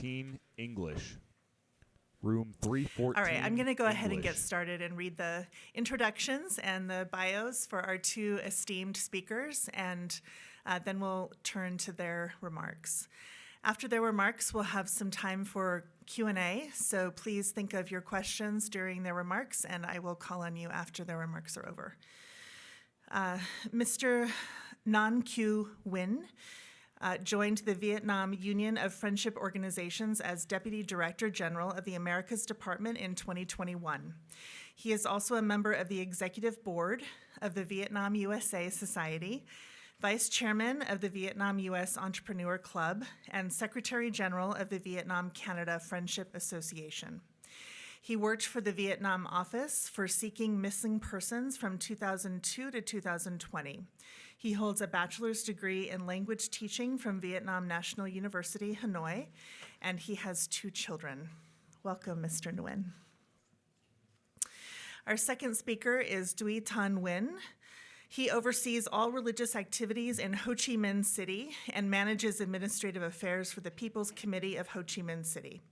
314 English. Room 314. All right, I'm going to go ahead and get English. started and read the introductions and the bios for our two esteemed speakers, and then we'll turn to their remarks. After their remarks, we'll have some time for Q&A, so please think of your questions during their remarks, and I will call on you after their remarks are over. Mr. Nguyen joined the Vietnam Union of Friendship Organizations as Deputy Director General of the Americas Department in 2021. He is also a member of the Executive Board of the Vietnam USA Society, Vice Chairman of the Vietnam U.S. Entrepreneur Club, and Secretary General of the Vietnam Canada Friendship Association. He worked for the Vietnam Office for Seeking Missing Persons from 2002 to 2020. He holds a bachelor's degree in language teaching from Vietnam National University, Hanoi, and he has 2 children. Welcome, Mr. Nguyen. Our second speaker is Duy Thanh Nguyen. He oversees all religious activities in Ho Chi Minh City and manages administrative affairs for the People's Committee of Ho Chi Minh City.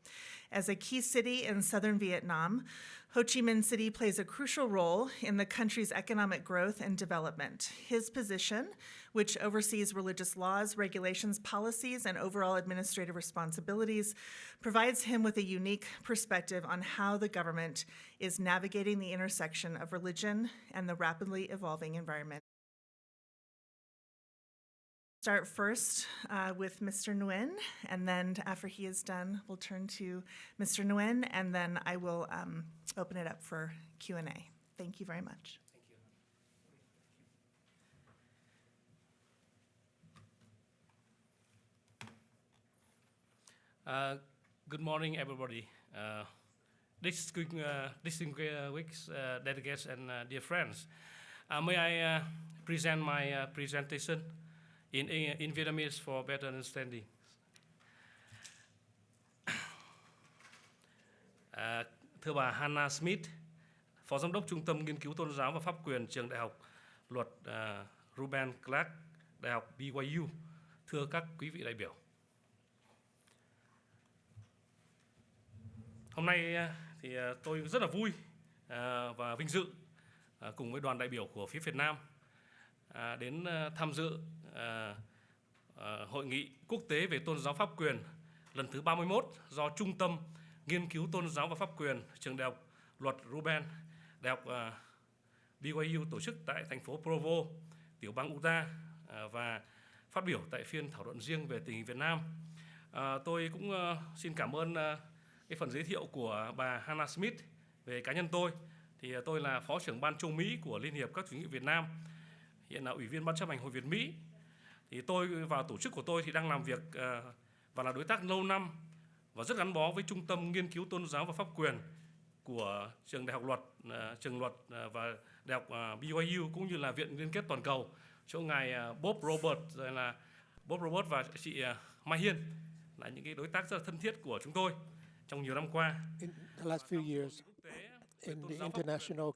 As a key city in southern Vietnam, Ho Chi Minh City plays a crucial role in the country's economic growth and development. His position, which oversees religious laws, regulations, policies, and overall administrative responsibilities, provides him with a unique perspective on how the government is navigating the intersection of religion and the rapidly evolving environment. Start first with Mr. Nguyen, and then after he is done, we'll turn to Mr. Nguyen, and then I will open it up for Q&A. Thank you very much. Good morning, everybody. Distinguished delegates and dear friends. May I present my presentation in Vietnamese for better understanding. Thưa bà Hannah Smith, Phó Giám đốc Trung tâm Nghiên cứu Tôn giáo và Pháp quyền Trường Đại học Luật Reuben Clark, Đại học BYU. Thưa các quý vị đại biểu. Hôm nay thì tôi rất là vui và vinh dự cùng với đoàn đại biểu của phía Việt Nam đến tham dự Hội nghị quốc tế về tôn giáo pháp quyền lần thứ 31 do Trung tâm Nghiên cứu Tôn giáo và Pháp quyền Trường Đại học Luật Reuben, Đại học BYU tổ chức tại thành phố Provo, tiểu bang Utah và phát biểu tại phiên thảo luận riêng về tình hình Việt Nam. Tôi cũng xin cảm ơn cái phần giới thiệu của bà Hannah Smith về cá nhân tôi. Thì tôi là Phó trưởng Ban Châu Mỹ của Liên hiệp các chủ nghĩa Việt Nam, hiện là Ủy viên Ban chấp hành Hội Việt Mỹ. Thì tôi vào tổ chức của tôi thì đang làm việc và là đối tác lâu năm và rất gắn bó với Trung tâm Nghiên cứu Tôn giáo và Pháp quyền của Trường Đại học Luật, Trường Luật và Đại học BYU cũng như là Viện Liên kết Toàn cầu, chỗ ngài Bob Robert, rồi là Bob Robert và chị Mai Hiên là những cái đối tác rất là thân thiết của chúng tôi trong nhiều năm qua. In the last few years, in the international,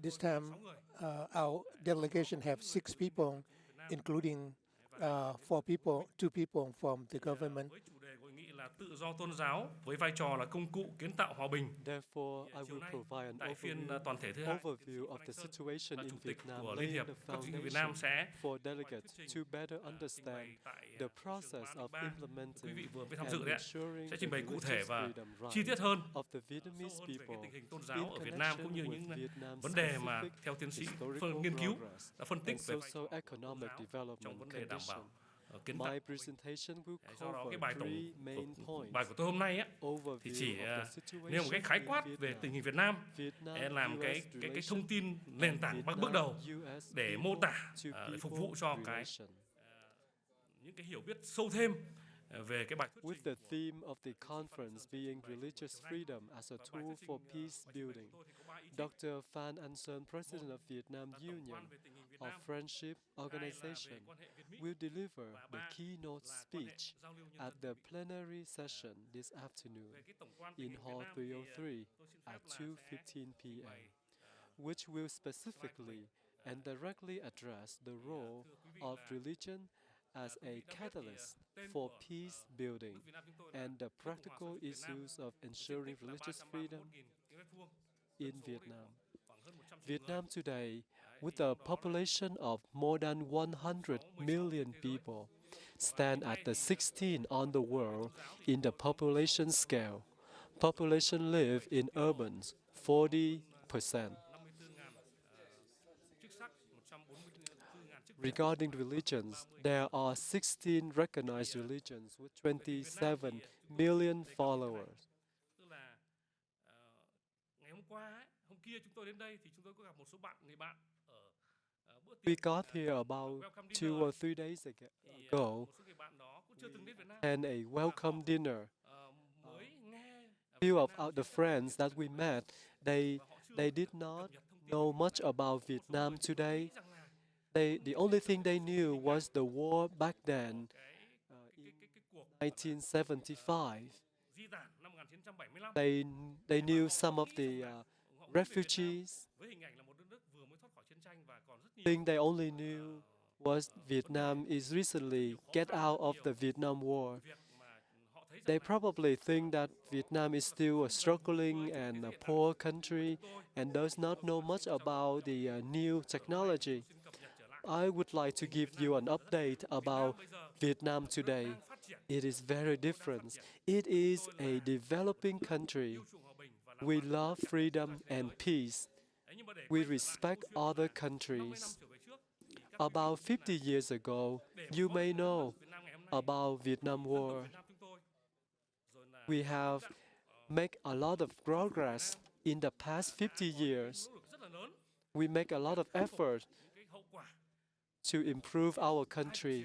this time our delegation have 6 people, including 2 people from the government. Với chủ đề hội nghị là tự do tôn giáo với vai trò là công cụ kiến tạo hòa bình. Therefore, I will provide an Tại phiên toàn thể thứ hai, overview of the situation in Chủ tịch Vietnam, của Liên hiệp laying the các chủ nghĩa Việt Nam foundation sẽ for delegates to better understand the process of quý implementing vị vừa mới tham and dự đấy ạ, ensuring sẽ the trình bày cụ thể religious và freedom chi tiết hơn of the Vietnamese về cái people tình hình tôn giáo in ở Việt Nam cũng như connection những with Vietnam's vấn đề mà specific theo tiến sĩ historical nghiên cứu progress đã phân tích and về vai trò socio-economic trong development vấn đề đảm bảo condition. kiến tạo. My presentation will Do đó cái cover bài 3 tổng main points. bài của tôi hôm nay á thì chỉ Overview of the nêu một cái khái situation quát in về Vietnam, tình hình Việt Nam, Vietnam, làm cái US thông tin nền tảng Vietnam, bước đầu US để mô tả people để phục to vụ cho people cái relation. những cái hiểu biết sâu thêm về cái bài thuyết With trình the của theme of the conference being religious freedom as a tool for peace building, Dr. Phan Anh Sơn, President of Vietnam Union of Friendship Organization, will deliver the keynote speech at the plenary session this afternoon in Hall 303 at 2:15 p.m., which will specifically and directly address the role of religion as a catalyst for peace building and the practical issues of ensuring religious freedom in Vietnam. Vietnam today, with a population of more than 100 million people, stand at the 16 on the world in the population scale. Population live in urbans, 40%. Regarding religions, there are 16 recognized religions with 27 million followers. Tức là ngày hôm qua ấy, hôm kia chúng tôi đến đây thì chúng tôi có gặp một số bạn người bạn ở bữa We tiệc got here about welcome 2 dinner. or 3 days Thì ago một số người bạn đó cũng chưa từng đến Việt Nam. and a welcome dinner. Mới nghe Few of the friends that we met, they did not know much about Vietnam today. The only thing they knew was the war back then, cuộc 1975. di tản năm 1975 They knew some of the refugees. với hình ảnh là một đất nước vừa mới thoát khỏi chiến tranh và còn rất nhiều Thing they only knew was Vietnam is recently get out of the Vietnam War. việc mà họ thấy They probably think that Vietnam is still a struggling and a poor country and does not know much about the new technology. xin cập nhật trở lại. I would like to give you an update about Vietnam today. Phát triển It is very different. It is a developing country. yêu chuộng hòa bình và làm We love freedom and peace. Đấy, nhưng mà để We quay trở lại respect câu chuyện other 50 countries. năm trở về trước thì các About quý vị biết 50 years ago, để you có may được know Việt Nam ngày hôm nay, about Vietnam dân tộc War. Việt Nam chúng tôi rồi là We have made a lot of progress in the past 50 years. nỗ lực rất là lớn We make a lot of effort những cái hậu quả to improve our country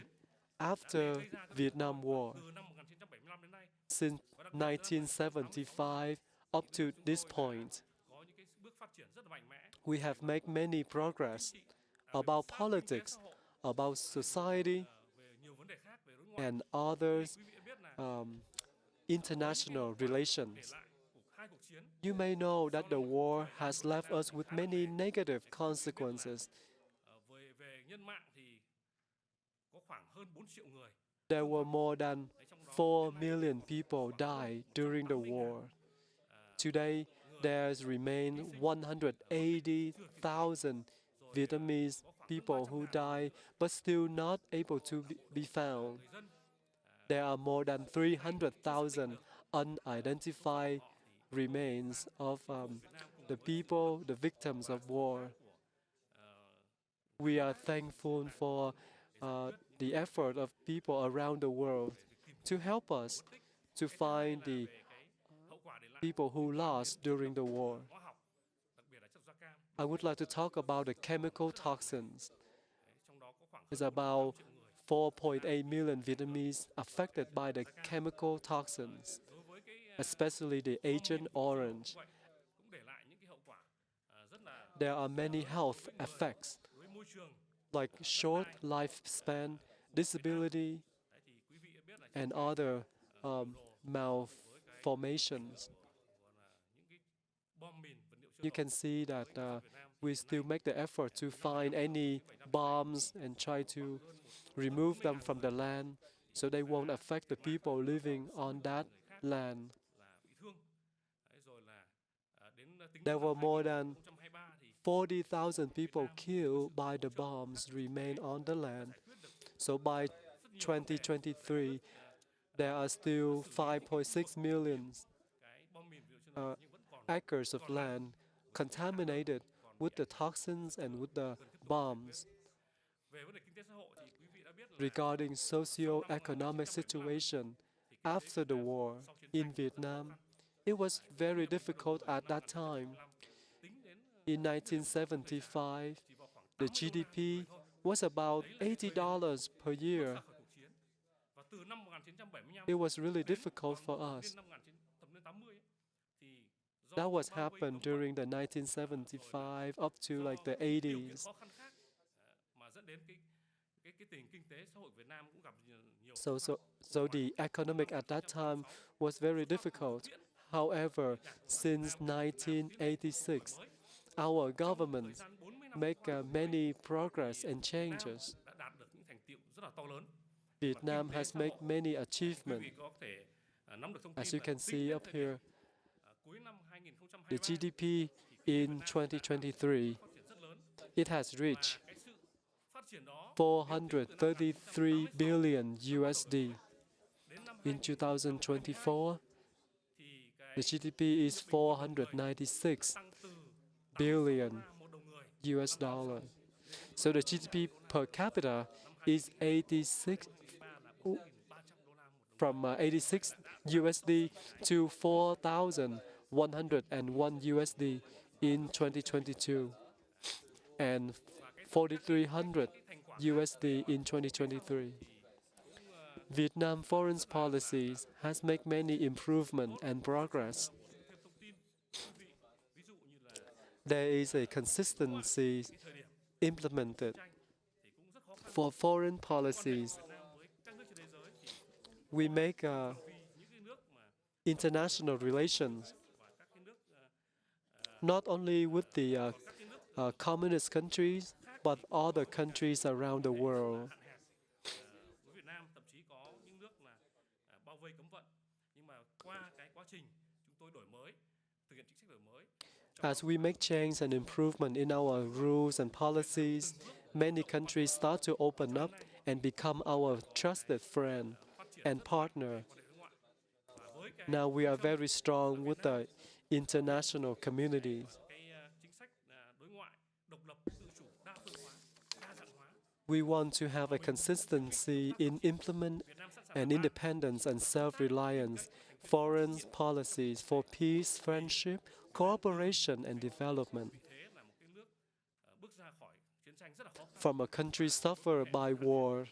after Vietnam War. từ năm 1975 đến nay Since 1975 up to this point, có những cái bước phát triển rất là mạnh mẽ we have made many progress about politics, about society, về nhiều vấn đề khác về đối ngoại. and others Quý vị đã biết là international để relations. lại hai cuộc chiến You may know that the war has left us with many negative consequences. về về nhân mạng thì có khoảng hơn 4 triệu người. There were more than Đấy, trong đó 4 million people died during the war. Today, there's remained 180,000 Vietnamese people who died but still not able to be found. người dân There are more than 300,000 unidentified remains of the people, the victims of war. We are thankful for the effort of people around the world to help us to find the hậu quả để lại people who lost during the war. hóa học, đặc biệt là chất da cam. I would like to talk about the chemical toxins. Trong đó có khoảng There's about 4.8 million Vietnamese affected by the chemical toxins, đối với cái especially the Agent Orange. vậy cũng để lại những cái hậu quả rất là There are many health effects đối với môi trường. like short lifespan, disability, Đấy, thì quý vị đã biết là and other malformations. còn là những cái bom mìn vật liệu You chưa can see that Việt Nam we still make the effort to find any bombs and try to remove them from the land so they won't affect the people living on that land. là bị thương. Đấy, rồi là đến tính There đến năm were more than 2023 thì 40,000 people killed by the bombs remain on the land. So by 2023, there are still 5.6 million cái bom mìn vật liệu chưa nổ nhưng vẫn còn acres of land contaminated with the toxins and with the bombs. về vấn đề kinh tế xã hội thì quý vị đã biết là Regarding socio-economic situation after the war in Vietnam, it was very difficult at that time. tính đến In 1975, chỉ vào khoảng the 80 GDP đô la thôi. was about $80 per year. Ra khỏi cuộc chiến. Và từ năm 1975 It was really đến difficult for khoảng us. năm 1980 ấy, thì do That was bao vây happened cấm vận, during the 1975 up to like the do điều kiện 80s. khó khăn khác mà dẫn đến cái tình kinh tế xã hội Việt Nam cũng gặp nhiều So the economic at that time was very difficult. However, since 1986, our government thời gian 40 năm make many progress and changes. đã đạt được những thành tựu rất là to lớn. Vietnam has made many achievements. As you can see up here, the GDP in 2023, it has reached 433 billion USD. In 2024, the GDP is 496 billion US dollar. So the GDP per capita is 86 from 86 USD to 4,101 USD in 2022 and 4,300 USD in 2023. Vietnam foreign policies has made many improvement and progress. There is a consistency implemented. For foreign policies, we make international relations not only with the communist countries, but other countries around the world. As we make change and improvement in our rules and policies, many countries start to open up and become our trusted friend and partner. Now we are very strong with the international community. We want to have a consistency in implement and independence and self-reliance, foreign policies for peace, friendship, cooperation and development. From a country suffered by war,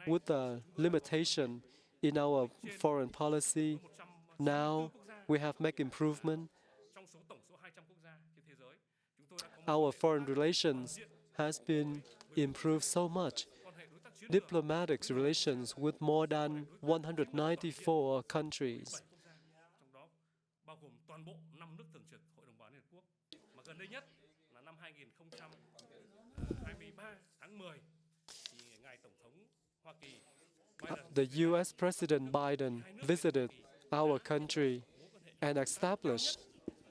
with a limitation in our foreign policy, now we have made improvement. Our foreign relations has been improved so much. Diplomatic relations with more than 194 countries. The U.S. President Biden visited our country and established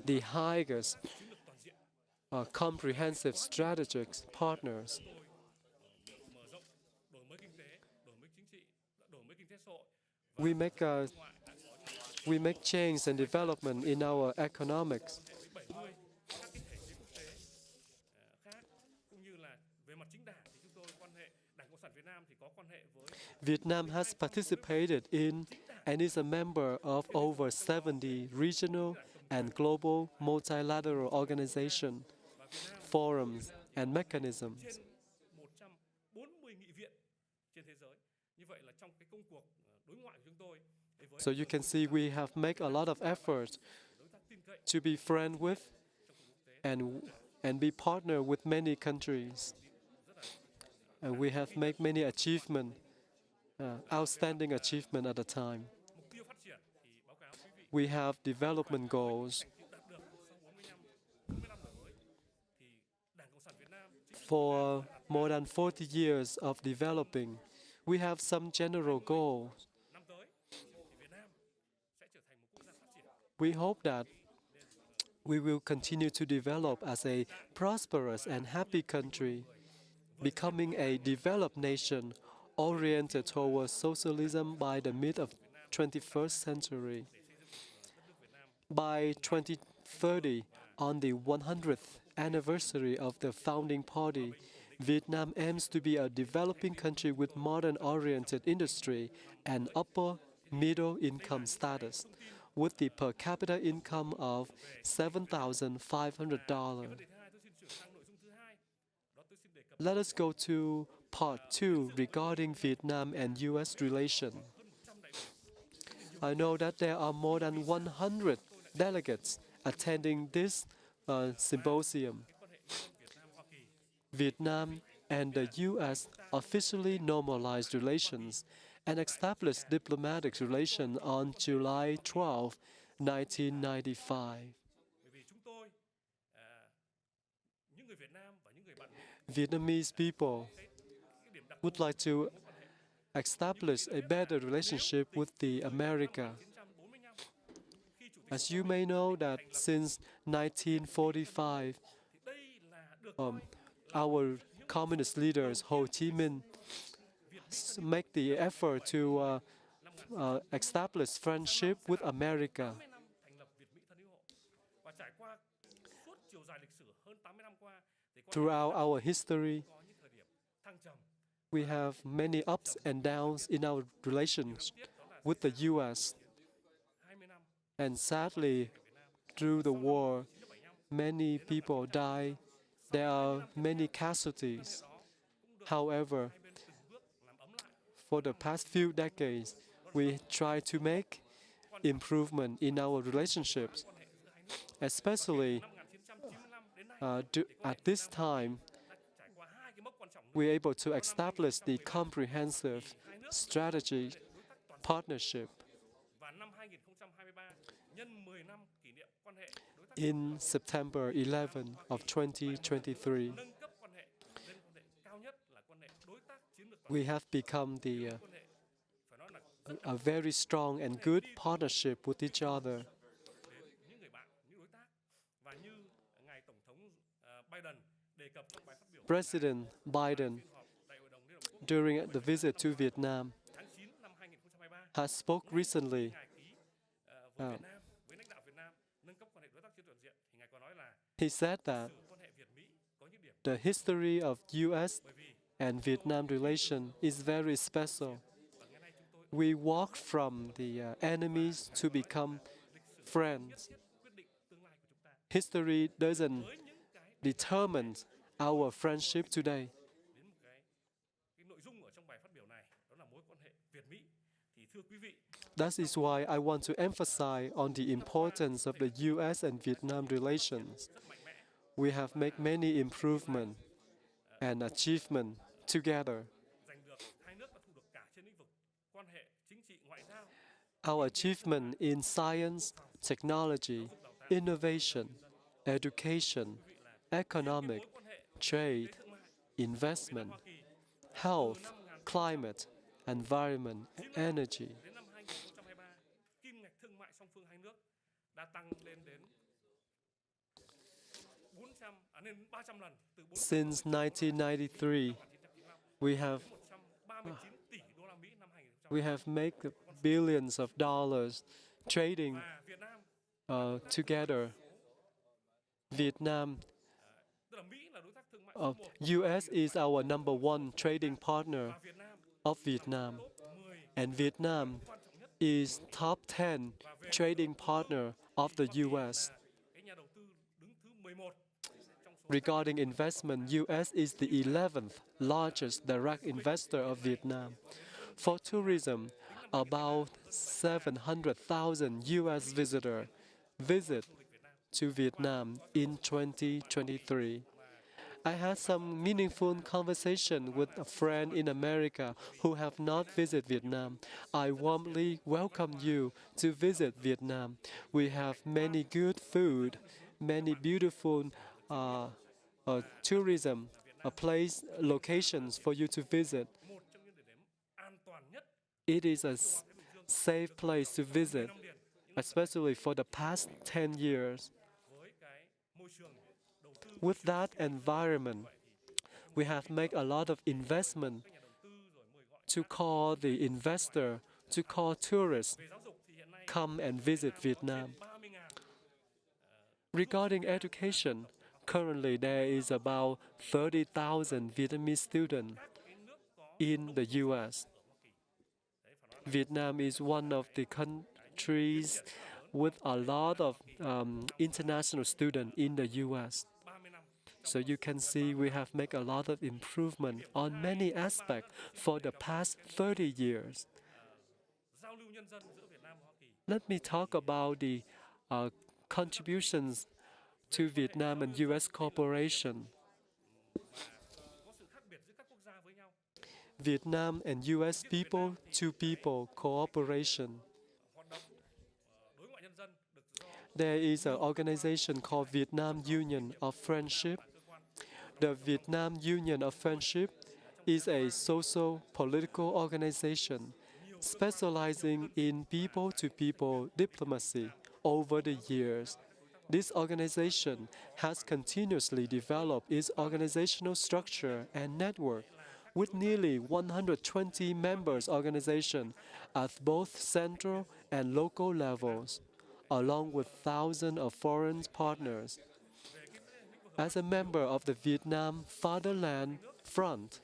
the highest comprehensive strategic partners. We make change and development in our economics. Vietnam has participated in and is a member of over 70 regional and global multilateral organizations, forums, and mechanisms. So you can see we have made a lot of efforts to be friends with and be partner with many countries. And we have made many achievements, outstanding achievement at the time. We have development goals. For more than 40 years of developing, we have some general goals. We hope that we will continue to develop as a prosperous and happy country, becoming a developed nation oriented towards socialism by the mid of 21st century. By 2030, on the 100th anniversary of the founding party, Vietnam aims to be a developing country with modern-oriented industry and upper middle income status, with the per capita income of $7,500. Let us go to part 2 regarding Vietnam and U.S. relations. I know that there are more than 100 delegates attending this symposium. Vietnam and the U.S. officially normalized relations and established diplomatic relations on July 12, 1995. Vietnamese people would like to establish a better relationship with the America. As you may know that since 1945, our communist leaders, Ho Chi Minh, make the effort to establish friendship with America. Throughout our history, we have many ups and downs in our relations with the U.S. And sadly, through the war, many people die. There are many casualties. However, for the past few decades, we try to make improvement in our relationships, especially at this time, we're able to establish the comprehensive strategy partnership. In September 11 of 2023, we have become a very strong and good partnership with each other. President Biden, during the visit to Vietnam, has spoke recently. He said that the history of U.S. and Vietnam relation is very special. We walked from the enemies to become friends. History doesn't determine our friendship today. That is why I want to emphasize on the importance of the U.S. and Vietnam relations. We have made many improvements and achievements together. Our achievement in science, technology, innovation, education, economic, trade, investment, health, climate, environment, energy. Since 1993, we have made billions of dollars trading together. Vietnam, U.S. is our #1 trading partner of Vietnam, and Vietnam is top 10 trading partner of the U.S. Regarding investment, U.S. is the 11th largest direct investor of Vietnam. For tourism, about 700,000 U.S. visitors visit to Vietnam in 2023. I had some meaningful conversation with a friend in America who have not visited Vietnam. I warmly welcome you to visit Vietnam. We have many good food, many beautiful tourism locations for you to visit. It is a safe place to visit, especially for the past 10 years. With that environment, we have made a lot of investment to call the investor, to call tourists, come and visit Vietnam. Regarding education, currently there is about 30,000 Vietnamese students in the U.S. Vietnam is one of the countries with a lot of international students in the U.S. So you can see we have made a lot of improvement on many aspects for the past 30 years. Let me talk about the contributions to Vietnam and U.S. cooperation. Vietnam and U.S. people-to-people cooperation. There is an organization called Vietnam Union of Friendship. The Vietnam Union of Friendship is a socio-political organization specializing in people-to-people diplomacy over the years. This organization has continuously developed its organizational structure and network with nearly 120 members organizations at both central and local levels, along with thousands of foreign partners. As a member of the Vietnam Fatherland Front,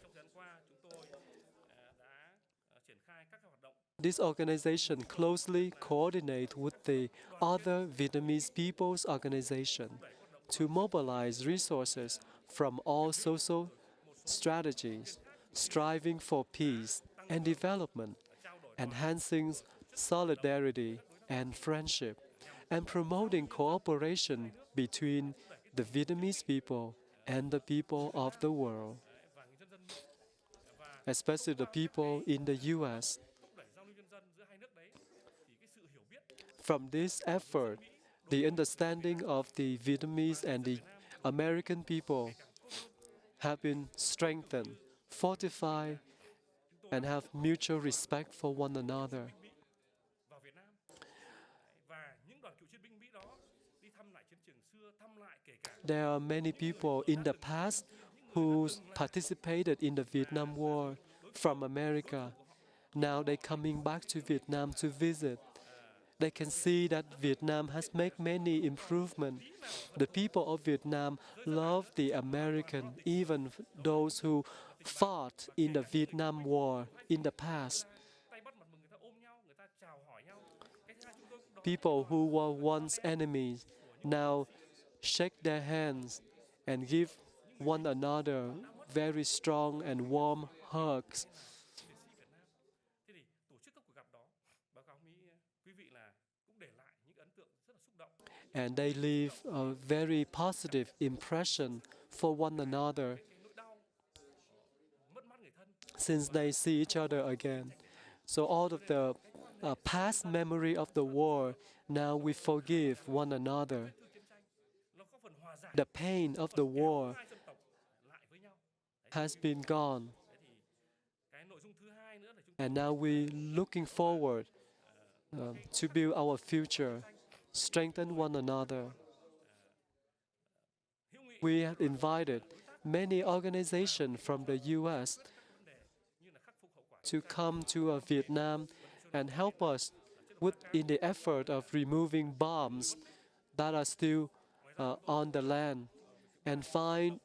this organization closely coordinates with the other Vietnamese people's organizations to mobilize resources from all social strategies, striving for peace and development, enhancing solidarity and friendship, and promoting cooperation between the Vietnamese people and the people of the world, especially the people in the U.S. From this effort, the understanding of the Vietnamese and the American people have been strengthened, fortified, and have mutual respect for one another. There are many people in the past who participated in the Vietnam War from America. Now they're coming back to Vietnam to visit. They can see that Vietnam has made many improvements. The people of Vietnam love the American, even those who fought in the Vietnam War in the past. People who were once enemies now shake their hands and give one another very strong and warm hugs. And they leave a very positive impression for one another since they see each other again. So all of the past memory of the war, now we forgive one another. The pain of the war has been gone. And now we're looking forward to build our future, strengthen one another. We have invited many organizations from the U.S. to come to Vietnam and help us in the effort of removing bombs that are still on the land and find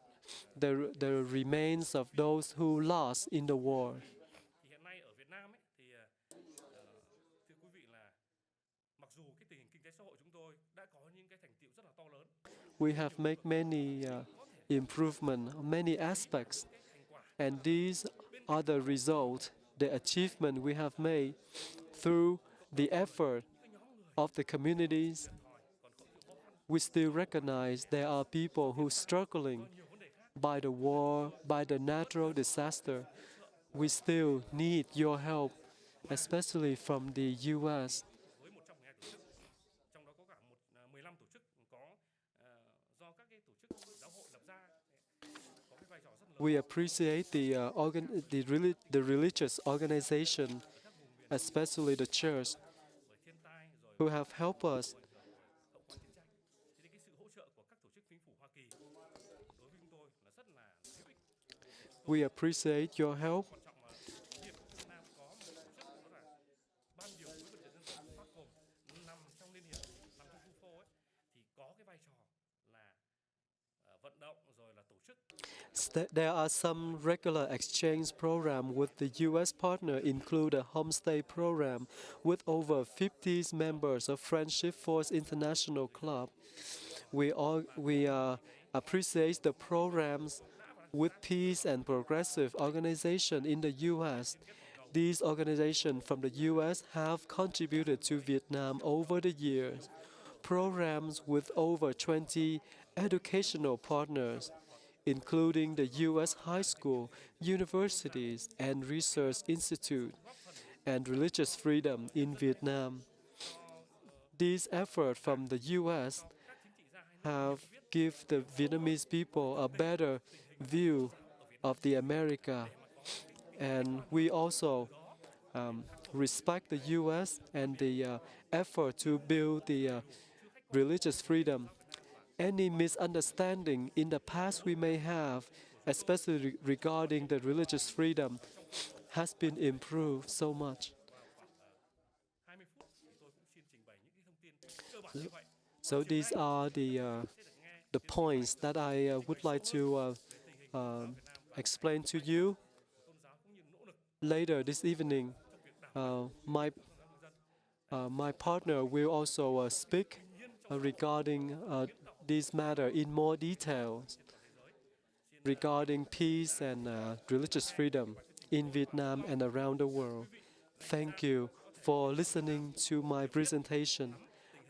the remains of those who lost in the war. We have made many improvements, many aspects, and these are the result, the achievement we have made through the effort of the communities. We still recognize there are people who are struggling by the war, by the natural disaster. We still need your help, especially from the U.S. We appreciate the religious organization, especially the church, who have helped us. We appreciate your help. There are some regular exchange programs with the U.S. partner, include a homestay program with over 50 members of Friendship Force International Club. We appreciate the programs with peace and progressive organizations in the U.S. These organizations from the U.S. have contributed to Vietnam over the years. Programs with over 20 educational partners, including the U.S. high school, universities, and research institute, and religious freedom in Vietnam. These efforts from the U.S. have given the Vietnamese people a better view of the America And we also respect the U.S. and the effort to build the religious freedom. Any misunderstanding in the past we may have, especially regarding the religious freedom, has been improved so much. So these are the points that I would like to explain to you. Later this evening, my partner will also speak regarding this matter in more detail regarding peace and religious freedom in Vietnam and around the world. Thank you for listening to my presentation.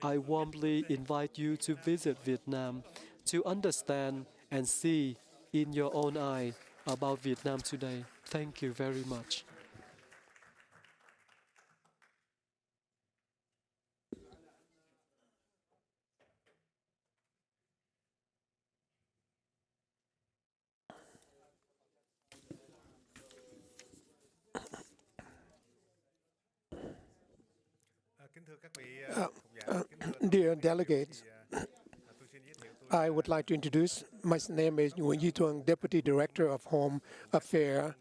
I warmly invite you to visit Vietnam to understand and see in your own eye about Vietnam today. Thank you very much. Dear delegates, I would like to introduce. My name is Nguyen, Deputy Director of Home Affairs,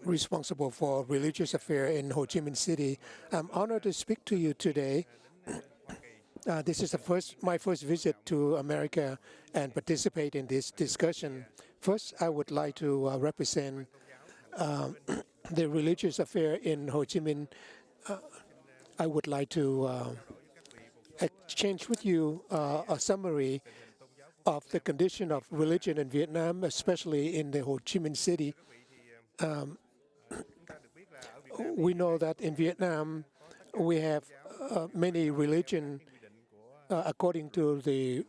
responsible for religious affairs in Ho Chi Minh City. I'm honored to speak to you today. This is my first visit to America and participate in this discussion. First, I would like to represent the religious affairs in Ho Chi Minh. I would like to exchange with you a summary of the condition of religion in Vietnam, especially in the Ho Chi Minh City. We know that in Vietnam we have many religions. According to the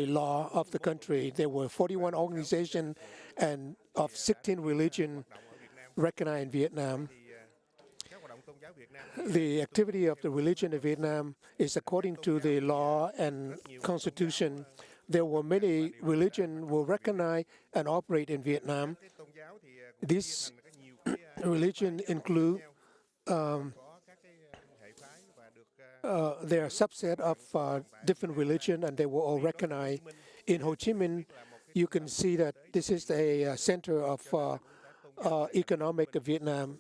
law of the country, there were 41 organizations and of 16 religions recognized in Vietnam. The activity of the religion in Vietnam is according to the law and constitution. There were many religions were recognized and operate in Vietnam. These religions include they are a subset of different religions, and they were all recognized. In Ho Chi Minh, you can see that this is a center of economic Vietnam.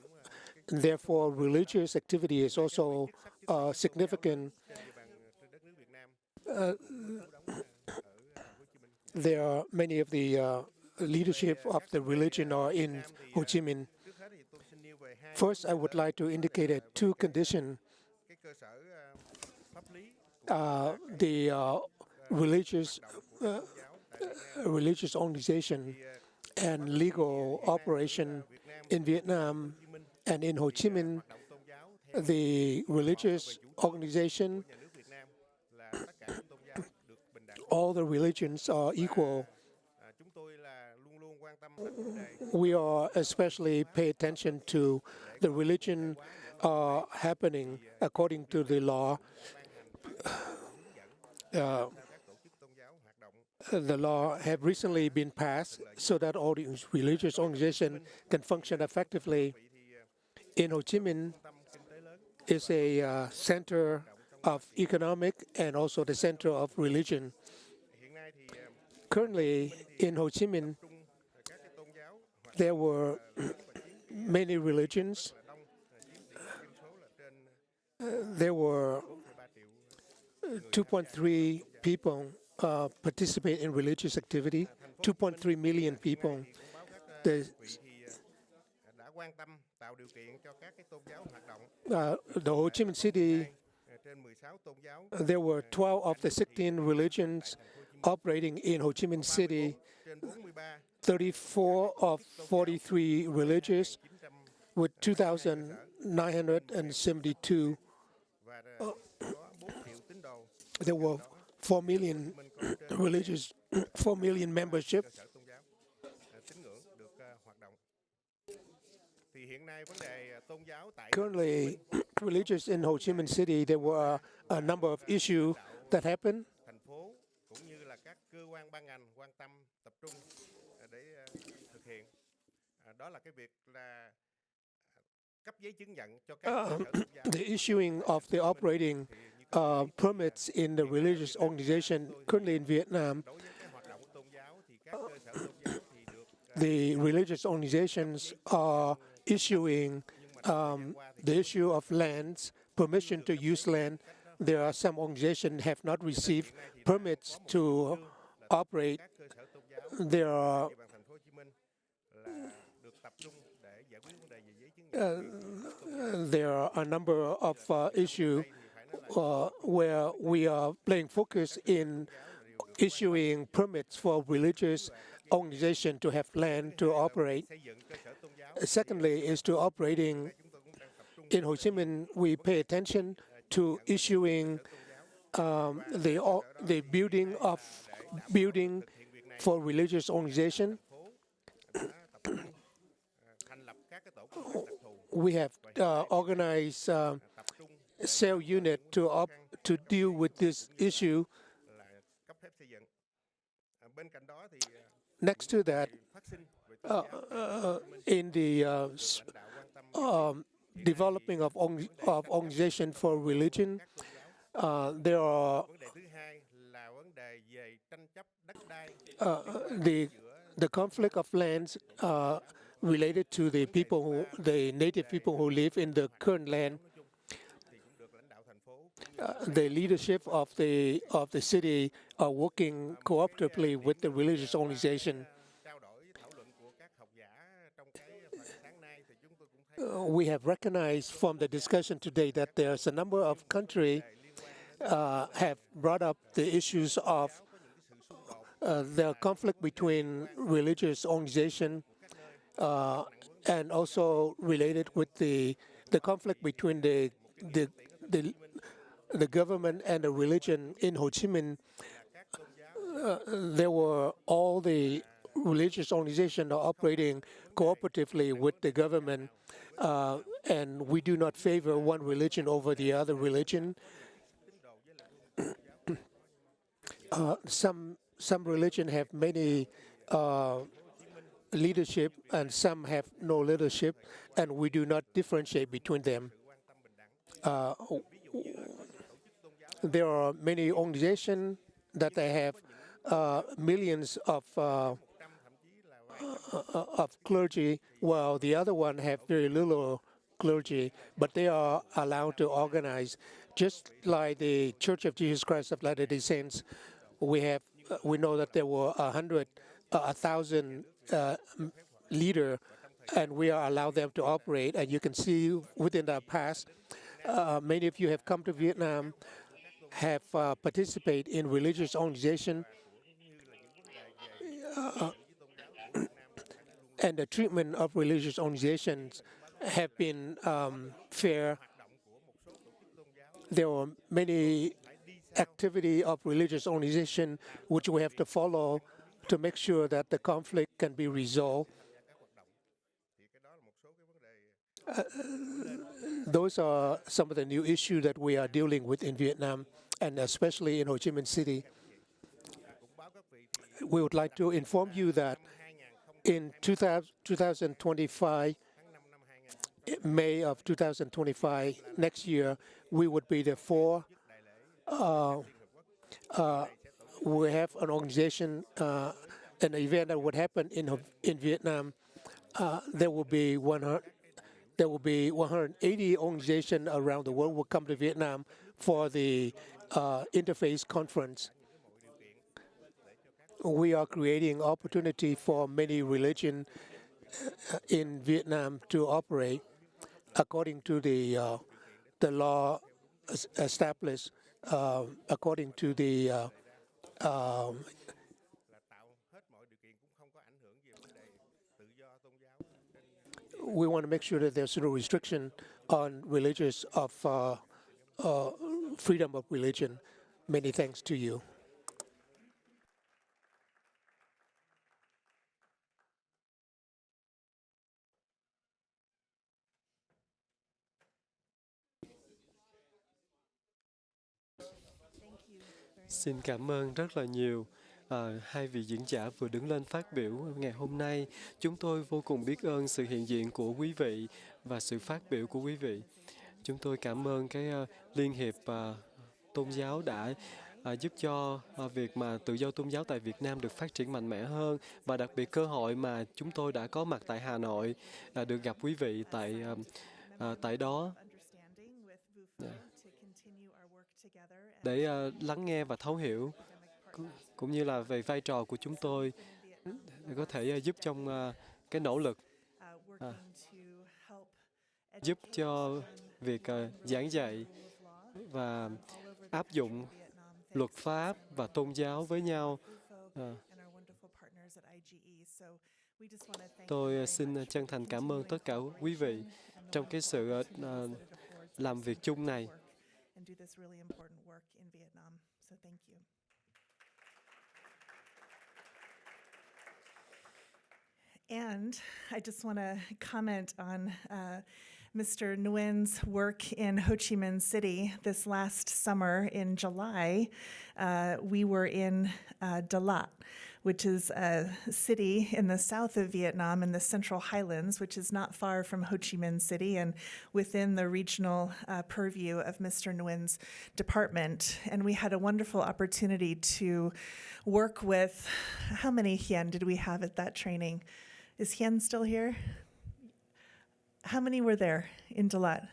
And therefore, religious activity is also significant. There are many of the leadership of the religion are in Ho Chi Minh. First, I would like to indicate two conditions. The religious organization and legal operation in Vietnam and in Ho Chi Minh, the religious organization, all the religions are equal. We are especially pay attention to the religion happening according to the law. The law have recently been passed so that all the religious organizations can function effectively. In Ho Chi Minh is a center of economic and also the center of religion. Currently, in Ho Chi Minh, there were many religions. There were 2.3 people participate in religious activity, 2.3 million people. The Ho Chi Minh City, there were 12 of the 16 religions operating in Ho Chi Minh City, 34 of 43 religions with 2,972. There were 4 million religious, 4 million membership. Currently, religious in Ho Chi Minh City, there were a number of issues that happened. đó là cái việc là cấp giấy chứng nhận cho các cơ sở tôn giáo. The issuing of the operating permits in the religious organization currently in Vietnam. Đối với cái hoạt động của tôn giáo thì các cơ sở tôn giáo thì được The religious organizations are issuing the issue of lands, permission to use land. There are some organizations have not received permits to operate. các cơ sở tôn giáo There are địa bàn thành phố Hồ Chí Minh là được tập trung để giải quyết vấn đề về giấy chứng nhận. there are a number of issues where we are playing focus in issuing permits for religious organizations to have land to operate. Xây dựng cơ sở tôn giáo Secondly, is to operating chúng tôi cũng đang tập trung in Ho Chi Minh. We pay attention to issuing the building for religious organization. thành lập các cái tổ công tác đặc thù We have organized tập trung cell unit to deal with this issue. là cấp phép xây dựng. Bên cạnh đó thì Next to that, phát sinh về tôn giáo in the lãnh đạo quan tâm developing of organization for religion, there are vấn đề thứ hai là vấn đề về tranh chấp đất đai the conflict of lands related to the people the native people who live in the current land. thì cũng được lãnh đạo thành phố The leadership of the city are working cooperatively with the religious organization. trao đổi thảo luận của các học giả trong cái phần sáng nay thì chúng tôi cũng thấy We have recognized from the discussion today that there's a number of countries have brought up the issues of the conflict between religious organization and also related with the conflict between the government and the religion in Ho Chi Minh. There were all the religious organizations are operating cooperatively with the government, and we do not favor one religion over the other religion. Some religion have many leadership, and some have no leadership, and we do not differentiate between them. There are many organizations that they have millions of clergy, while the other one have very little clergy, but they are allowed to organize. Just like the Church of Jesus Christ of Latter-day Saints, we know that there were 1,000 leaders, and we are allowed them to operate. And you can see within the past, many of you have come to Vietnam, have participated in religious organization, and the treatment of religious organizations have been fair. There are many activity of religious organization which we have to follow to make sure that the conflict can be resolved. Those are some of the new issues that we are dealing with in Vietnam, and especially in Ho Chi Minh City. We would like to inform you that in 2025, May of 2025, next year, we would be the we have an organization, an event that would happen in Vietnam. There will be 180 organizations around the world will come to Vietnam for the interfaith conference. We are creating opportunity for many religions in Vietnam to operate according to the law established, according to the we want to make sure that there's no restriction on religious of freedom of religion. Many thanks to you. Xin cảm ơn rất là nhiều hai vị diễn giả vừa đứng lên phát biểu ngày hôm nay. Chúng tôi vô cùng biết ơn sự hiện diện của quý vị và sự phát biểu của quý vị. Chúng tôi cảm ơn cái Liên hiệp Tôn giáo đã giúp cho việc mà tự do tôn giáo tại Việt Nam được phát triển mạnh mẽ hơn, và đặc biệt cơ hội mà chúng tôi đã có mặt tại Hà Nội, được gặp quý vị tại đó để lắng nghe và thấu hiểu, cũng như là về vai trò của chúng tôi để có thể giúp trong cái nỗ lực giúp cho việc giảng dạy và áp dụng luật pháp và tôn giáo với nhau. Tôi xin chân thành cảm ơn tất cả quý vị trong cái sự làm việc chung này. And I just want to comment on Mr. Nguyen's work in Ho Chi Minh City. This last summer in July, we were in Dalat, which is a city in the south of Vietnam in the Central Highlands, which is not far from Ho Chi Minh City and within the regional purview of Mr. Nguyen's department. And we had a wonderful opportunity to work with, how many Hien did we have at that training? Is Hien still here? How many were there in Dalat?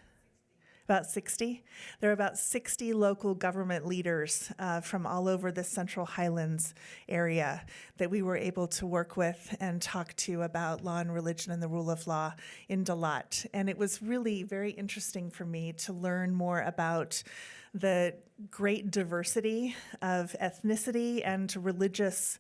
About 60? There are about 60 local government leaders from all over the Central Highlands area that we were able to work with and talk to about law and religion and the rule of law in Dalat. And it was really very interesting for me to learn more about the great diversity of ethnicity and religious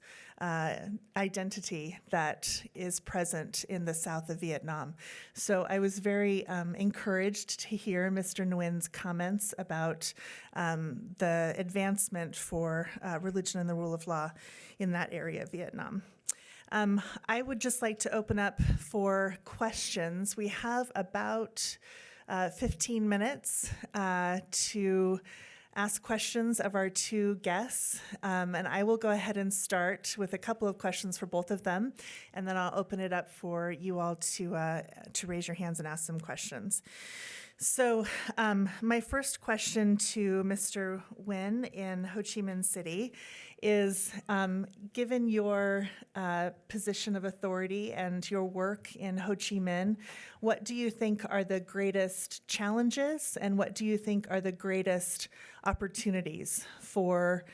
identity that is present in the south of Vietnam. So I was very encouraged to hear Mr. Nguyen's comments about the advancement for religion and the rule of law in that area of Vietnam. I would just like to open up for questions. We have about 15 minutes to ask questions of our two guests, and I will go ahead and start with a couple of questions for both of them, and then I'll open it up for you all to raise your hands and ask some questions. So my first question to Mr. Nguyen in Ho Chi Minh City is, given your position of authority and your work in Ho Chi Minh, what do you think are the greatest challenges and what do you think are the greatest opportunities for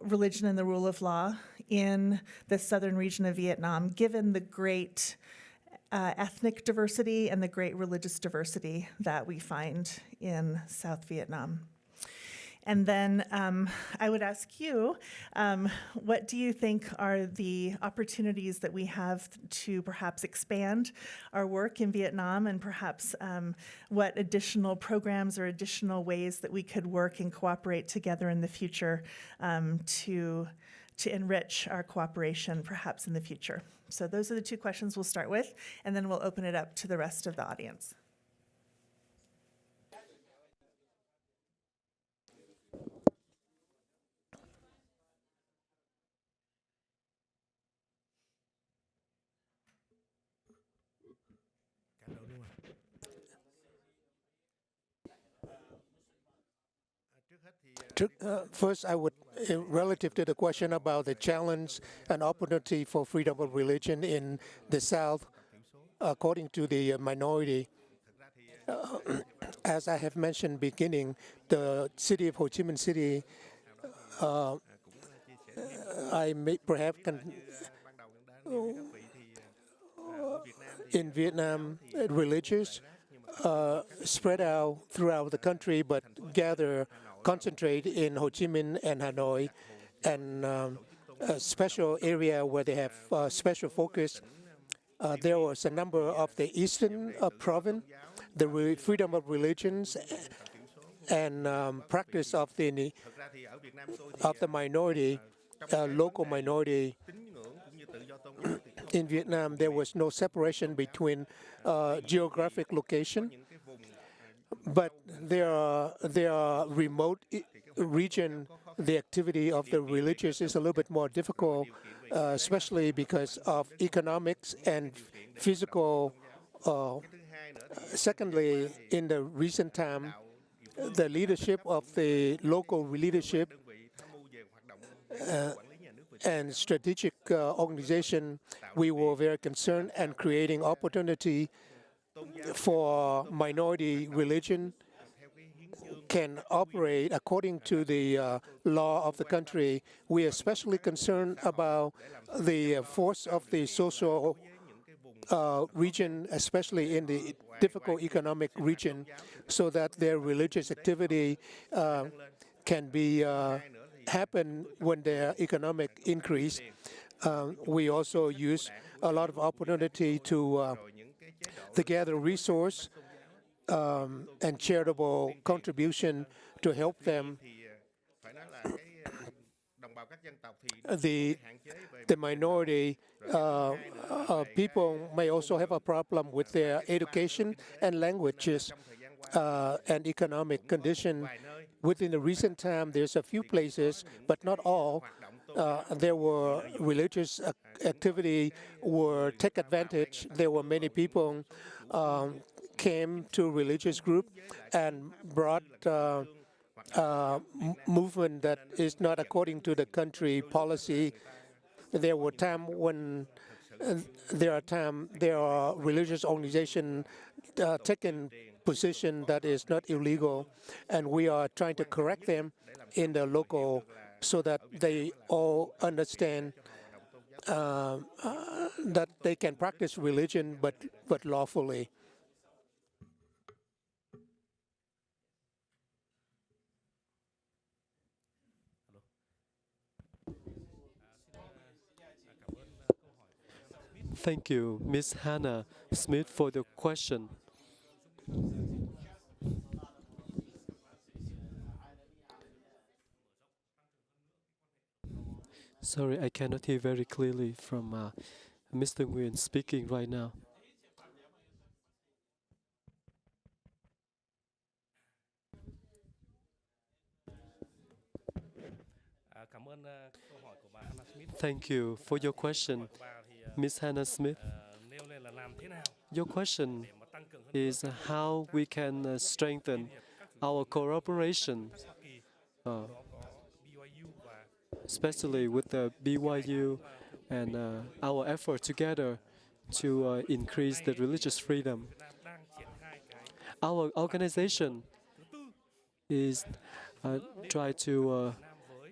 religion and the rule of law in the southern region of Vietnam, given the great ethnic diversity and the great religious diversity that we find in South Vietnam? And then I would ask you, what do you think are the opportunities that we have to perhaps expand our work in Vietnam, and perhaps what additional programs or additional ways that we could work and cooperate together in the future to enrich our cooperation perhaps in the future? So those are the two questions we'll start with, and then we'll open it up to the rest of the audience. First, I would, relative to the question about the challenge and opportunity for freedom of religion in the South, according to the minority, as I have mentioned beginning, the city of Ho Chi Minh City, I may perhaps in Vietnam, religious spread out throughout the country, but concentrate in Ho Chi Minh and Hanoi, and a special area where they have special focus. There was a number of the eastern province, the freedom of religions and practice of the minority, local minority. In Vietnam, there was no separation between geographic location, but there are remote region the activity of the religious is a little bit more difficult, especially because of economics and physical. Secondly, in the recent time, the leadership of the local leadership and strategic organization, we were very concerned and creating opportunity for minority religion can operate according to the law of the country. We are especially concerned about the force of the social region, especially in the difficult economic region, so that their religious activity can be happen when their economic increase. We also use a lot of opportunity to gather resource and charitable contribution to help them. The minority people may also have a problem with their education and languages and economic condition. Within the recent time, there's a few places, but not all, there were religious activity were take advantage. There were many people came to religious group and brought movement that is not according to the country policy. There were times when there are religious organizations taking position that is not illegal, and we are trying to correct them in the local so that they all understand that they can practice religion but lawfully. Thank you, Ms. Hannah Smith, for the question. Sorry, I cannot hear very clearly from Mr. Nguyen speaking right now. Thank you for your question, Ms. Hannah Smith. Your question is how we can strengthen our cooperation, especially with the BYU and our effort together to increase the religious freedom. Our organization is try to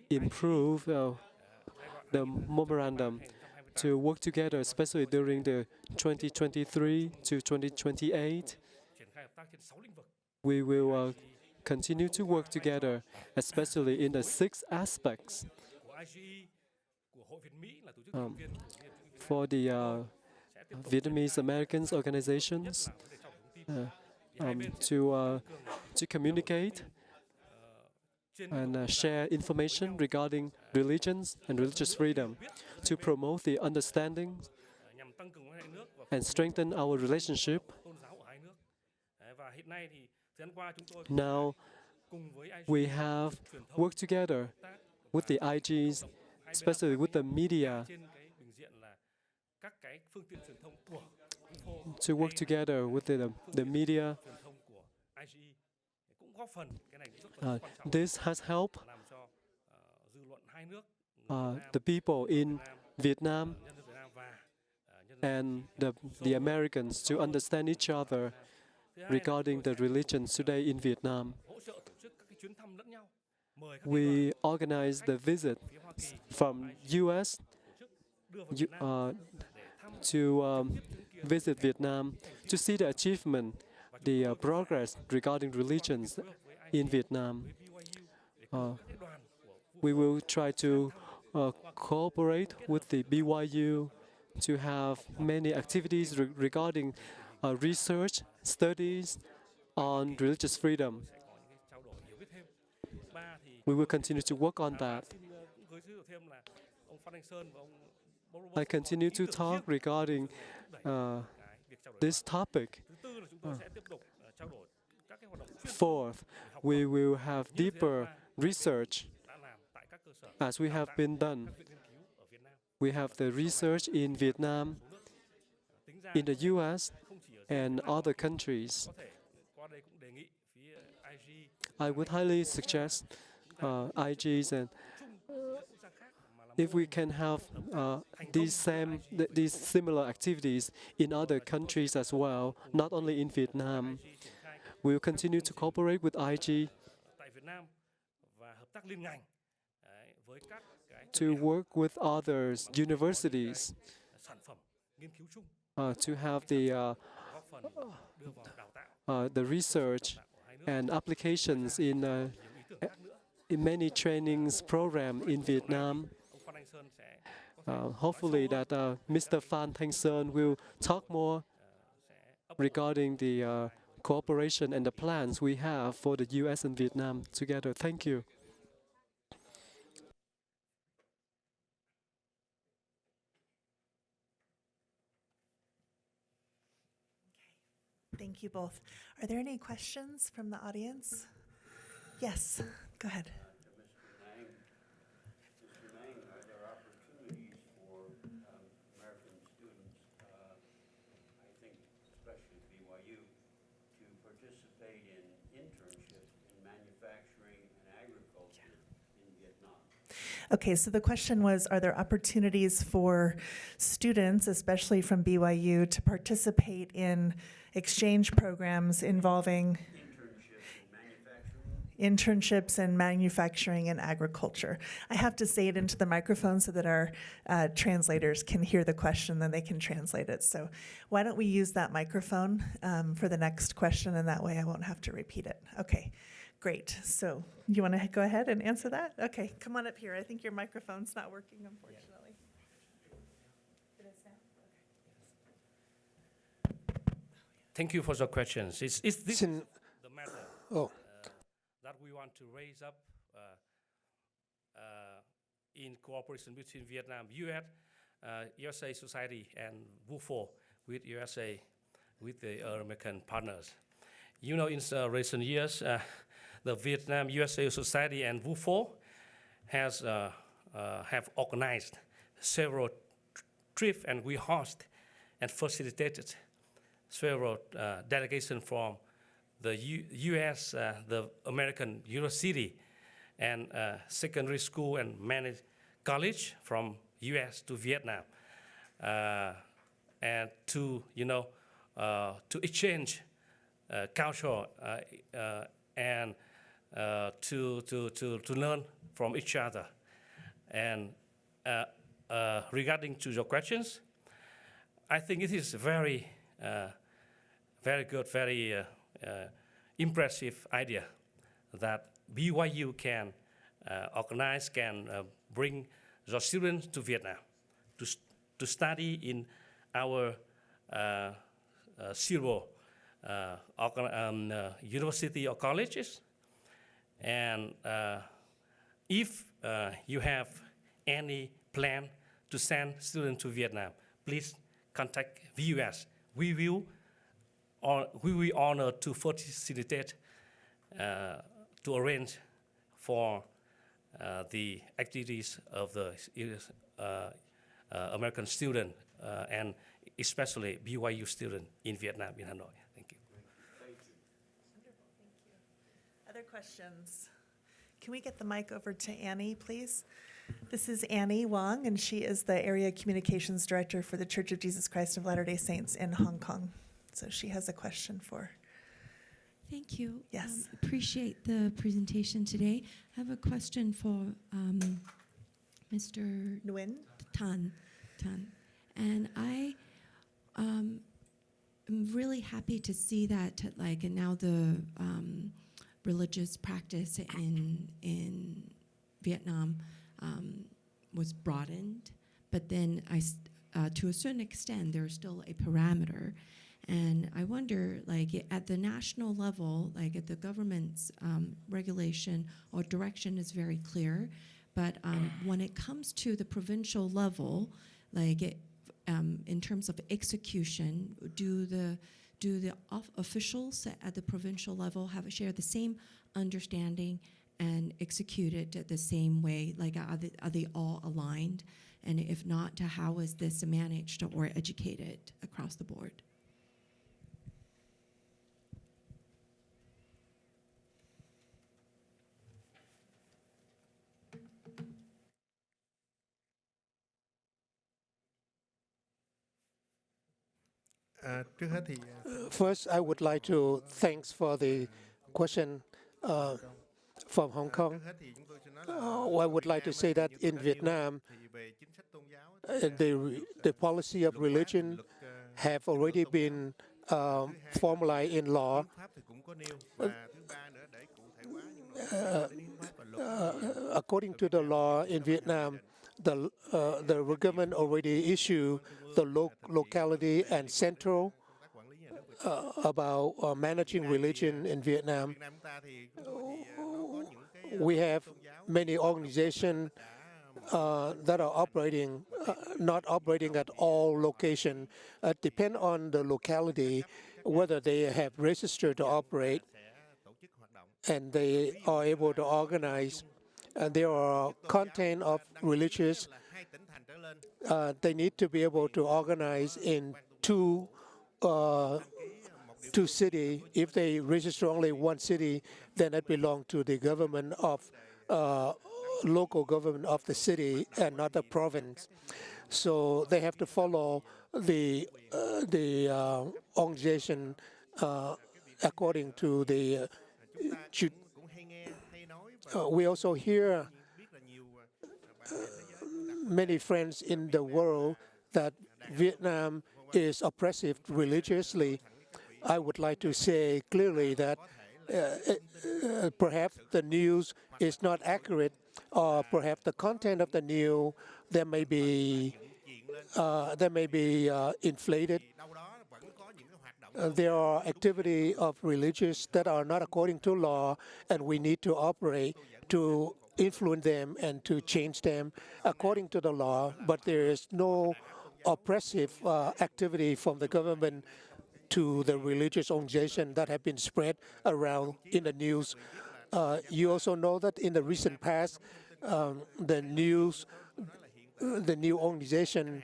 improve the memorandum to work together, especially during the 2023 to 2028. We will continue to work together, especially in the 6 aspects. For the Vietnamese Americans organizations, to communicate and share information regarding religions and religious freedom, to promote the understanding and strengthen our relationship. Now, we have worked together with the IGs, especially with the media, to work together with the media. This has helped the people in Vietnam and the Americans to understand each other regarding the religions today in Vietnam. We organized the visit from U.S. To visit Vietnam to see the achievement, the progress regarding religions in Vietnam. We will try to cooperate with the BYU to have many activities regarding research, studies on religious freedom. We will continue to work on that. I continue to talk regarding this topic. Fourth, we will have deeper research as we have been done. We have the research in Vietnam, in the US, and other countries. I would highly suggest IGs, and if we can have these similar activities in other countries as well, not only in Vietnam, we will continue to cooperate with IG to work with other universities to have the research and applications in many trainings program in Vietnam. Hopefully that Mr. Phan Thanh Sơn will talk more regarding the cooperation and the plans we have for the US and Vietnam together. Thank you. Thank you both. Are there any questions from the audience? Yes, go ahead. Mr. Năng, are there opportunities for American students, I think especially BYU, to participate in internships in manufacturing and agriculture in Vietnam? Okay, so the question was, are there opportunities for students, especially from BYU, to participate in exchange programs involving internships in manufacturing and agriculture? I have to say it into the microphone so that our translators can hear the question, then they can translate it. So why don't we use that microphone for the next question, and that way I won't have to repeat it. Okay, great. So you want to go ahead and answer that? Okay, come on up here. I think your microphone's not working, unfortunately. It is now? Okay. Thank you for your questions. This Xin- the matter Oh, that we want to raise up in cooperation between Vietnam, US, USA Society, and WUFO with USA, with the American partners. You know, in recent years, the Vietnam USA Society and WUFO have organized several trips, and we host and facilitated several delegations from the U.S., the American university, and secondary school and managed college from U.S. to Vietnam, and to to exchange culture and to learn from each other. And regarding to your questions, I think it is very good, very impressive idea that BYU can organize, can bring the students to Vietnam to study in our several university or colleges. And if you have any plan to send students to Vietnam, please contact VUS. We will honor to facilitate, to arrange for the activities of the American student and especially BYU student in Vietnam, in Hanoi. Thank you. Wonderful, thank you. Other questions? Can we get the mic over to Annie, please? This is Annie Wong, and she is the Area Communications Director for the Church of Jesus Christ of Latter-day Saints in Hong Kong. So she has a question for. Thank you. Yes. Appreciate the presentation today. I have a question for Mr. Nguyen? Tan. And I am really happy to see that, like, and now the religious practice in Vietnam was broadened, but then to a certain extent, there's still a parameter. And I wonder, like, at the national level, like at the government's regulation or direction is very clear, but when it comes to the provincial level, like in terms of execution, do the officials at the provincial level share the same understanding and executed the same way? Like, are they all aligned? And if not, how is this managed or educated across the board? Trước hết thì First, I would like to thanks for the question from Hong Kong. trước hết thì chúng tôi xin nói là I would like to say that in Vietnam, thì về chính sách tôn giáo thì the policy of religion have already been formalized in law. hiến pháp thì cũng có nêu và thứ ba nữa để cụ thể hóa những nội dung hiến pháp và luật. According to the law in Vietnam, the government already issued the locality and central about managing religion in Vietnam. Việt Nam ta thì chúng tôi thì nó có những cái We have many organizations that are operating, not operating at all locations. Depend on the locality, whether they have registered to operate, sẽ tổ chức hoạt động. and they are able to organize. There are content of religious. Là 2 tỉnh thành trở lên They need to be able to organize in two cities. If they register only one city, then it belongs to the government of local government of the city and not the province. So they have to follow the organization according to the. cũng hay nghe hay nói và We also hear biết là nhiều bạn bè thế giới many friends in the world that Vietnam is oppressive religiously. I would like to say clearly that perhaps the news is not accurate, or perhaps the content of the news there may be inflated. đâu đó vẫn có những cái hoạt động There are activity of religious that are not according to law, and we need to operate to influence them and to change them according to the law. But there is no oppressive activity from the government to the religious organization that have been spread around in the news. You also know that in the recent past, the new organization,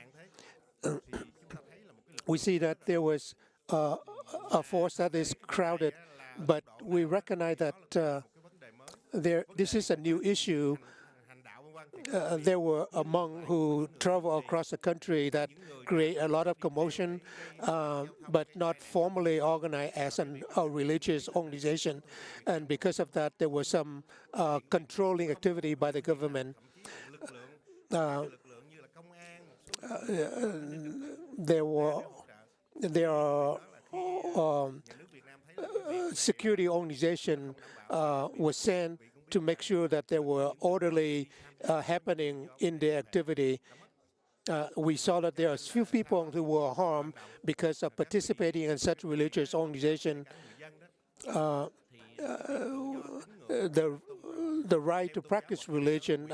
we see that there was a force that is crowded, but we recognize that this is a new issue. There were a monk who traveled across the country that create a lot of commotion, but not formally organized as a religious organization. And because of that, there was some controlling activity by the government. There are security organization was sent to make sure that there were orderly happening in the activity. We saw that there are few people who were harmed because of participating in such religious organization. The right to practice religion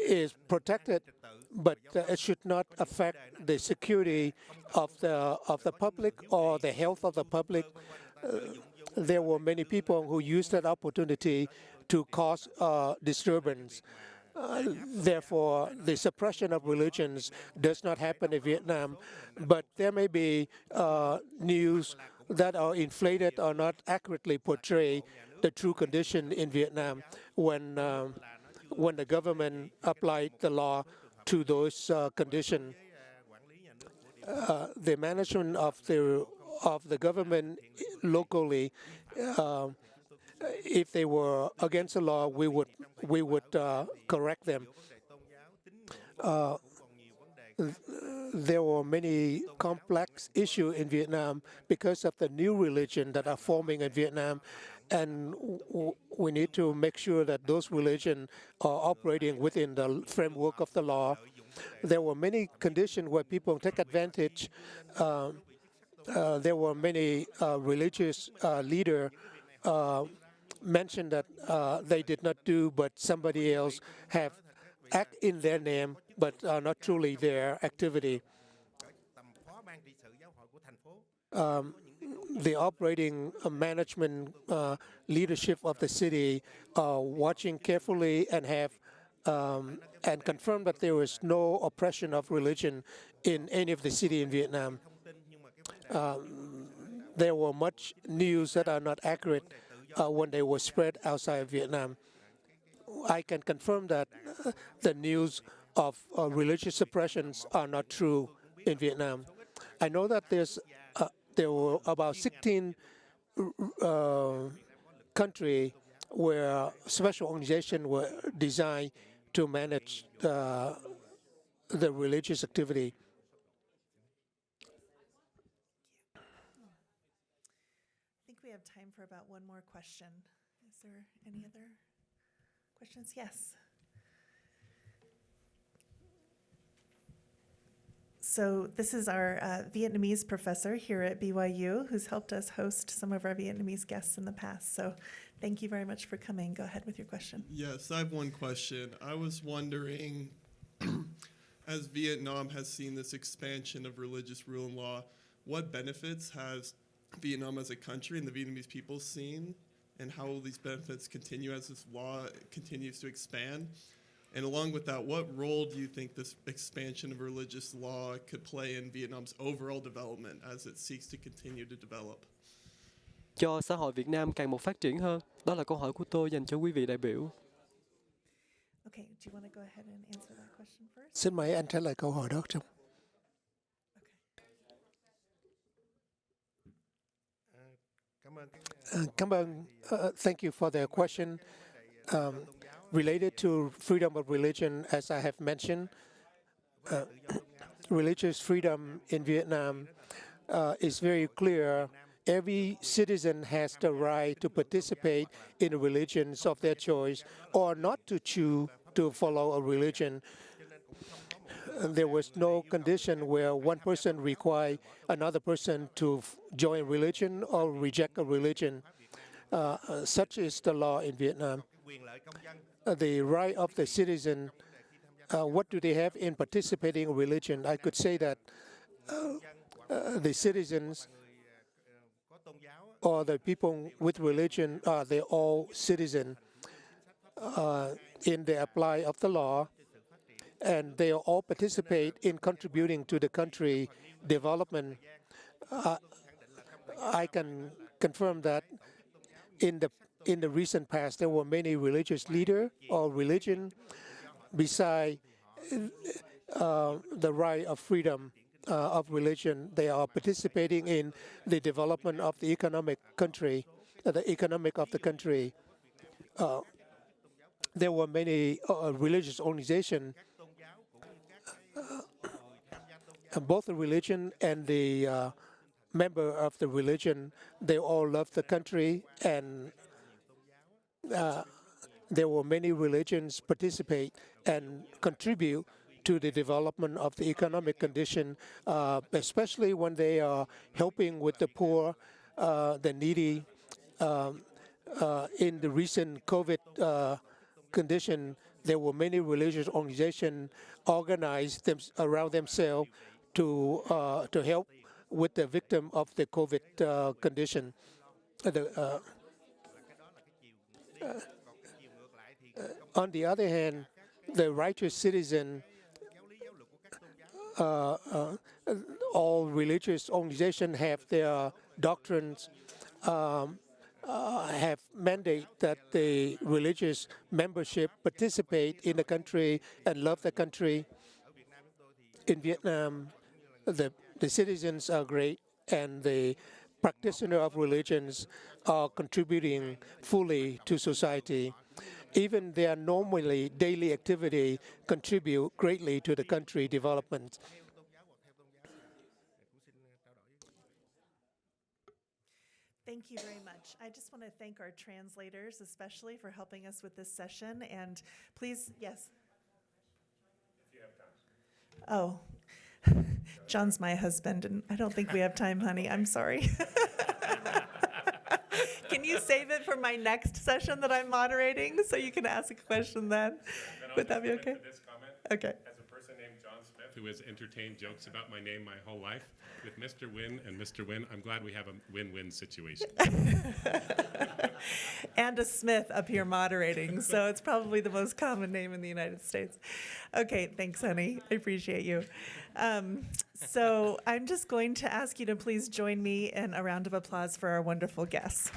is protected, but it should not affect the security of the public or the health of the public. There were many people who used that opportunity to cause disturbance. Therefore, the suppression of religions does not happen in Vietnam, but there may be news that are inflated or not accurately portray the true condition in Vietnam when the government applied the law to those conditions. The management of the government locally, if they were against the law, we would correct them. There were many complex issues in Vietnam because of the new religion that are forming in Vietnam, and we need to make sure that those religions are operating within the framework of the law. There were many conditions where people take advantage. There were many religious leaders mentioned that they did not do, but somebody else have act in their name, but not truly their activity. the operating management leadership of the city are watching carefully and have and confirm that there was no oppression of religion in any of the city in Vietnam. There were much news that are not accurate when they were spread outside of Vietnam. I can confirm that the news of religious suppressions are not true in Vietnam. I know that there were about 16 countries where special organizations were designed to manage the religious activity. I think we have time for about one more question. Is there any other questions? Yes. So this is our Vietnamese professor here at BYU who's helped us host some of our Vietnamese guests in the past. So thank you very much for coming. Go ahead with your question. Yes, I have one question. I was wondering, as Vietnam has seen this expansion of religious rule and law, what benefits has Vietnam as a country and the Vietnamese people seen, and how will these benefits continue as this law continues to expand? And along with that, what role do you think this expansion of religious law could play in Vietnam's overall development as it seeks to continue to develop? Cho xã hội Việt Nam càng một phát triển hơn? Đó là câu hỏi của tôi dành cho quý vị đại biểu. Okay, do you want to go ahead and answer that question first? Xin mời anh trả lời câu hỏi đó trong. Thank you for the question. Related to freedom of religion, as I have mentioned, religious freedom in Vietnam is very clear. Every citizen has the right to participate in the religions of their choice or not to choose to follow a religion. There was no condition where one person required another person to join religion or reject a religion. Such is the law in Vietnam. The right of the citizen, what do they have in participating in religion? I could say that the citizens or the people with religion, they're all citizens in the apply of the law, and they all participate in contributing to the country development. I can confirm that in the recent past, there were many religious leaders or religion beside the right of freedom of religion. They are participating in the development of the economic country, the economic of the country. There were many religious organizations, both the religion and the member of the religion. They all love the country, and there were many religions participate and contribute to the development of the economic condition, especially when they are helping with the poor, the needy. In the recent COVID condition, there were many religious organizations organized around themselves to help with the victim of the COVID condition. On the other hand, the righteous citizen, all religious organizations have their doctrines, have mandate that the religious membership participate in the country and love the country. In Vietnam, the citizens are great, and the practitioners of religions are contributing fully to society. Even their normally daily activity contribute greatly to the country development. Thank you very much. I just want to thank our translators, especially for helping us with this session. And please, yes. If you have time. Oh, John's my husband, and I don't think we have time, honey. I'm sorry. Can you save it for my next session that I'm moderating so you can ask a question then? Would that be okay? This comment, Okay. as a person named John Smith, who has entertained jokes about my name my whole life. With Mr. Nguyen and Mr. Nguyen, I'm glad we have a win-win situation. And a Smith up here moderating, so it's probably the most common name in the United States. Okay, thanks, honey. I appreciate you. So I'm just going to ask you to please join me in a round of applause for our wonderful guests.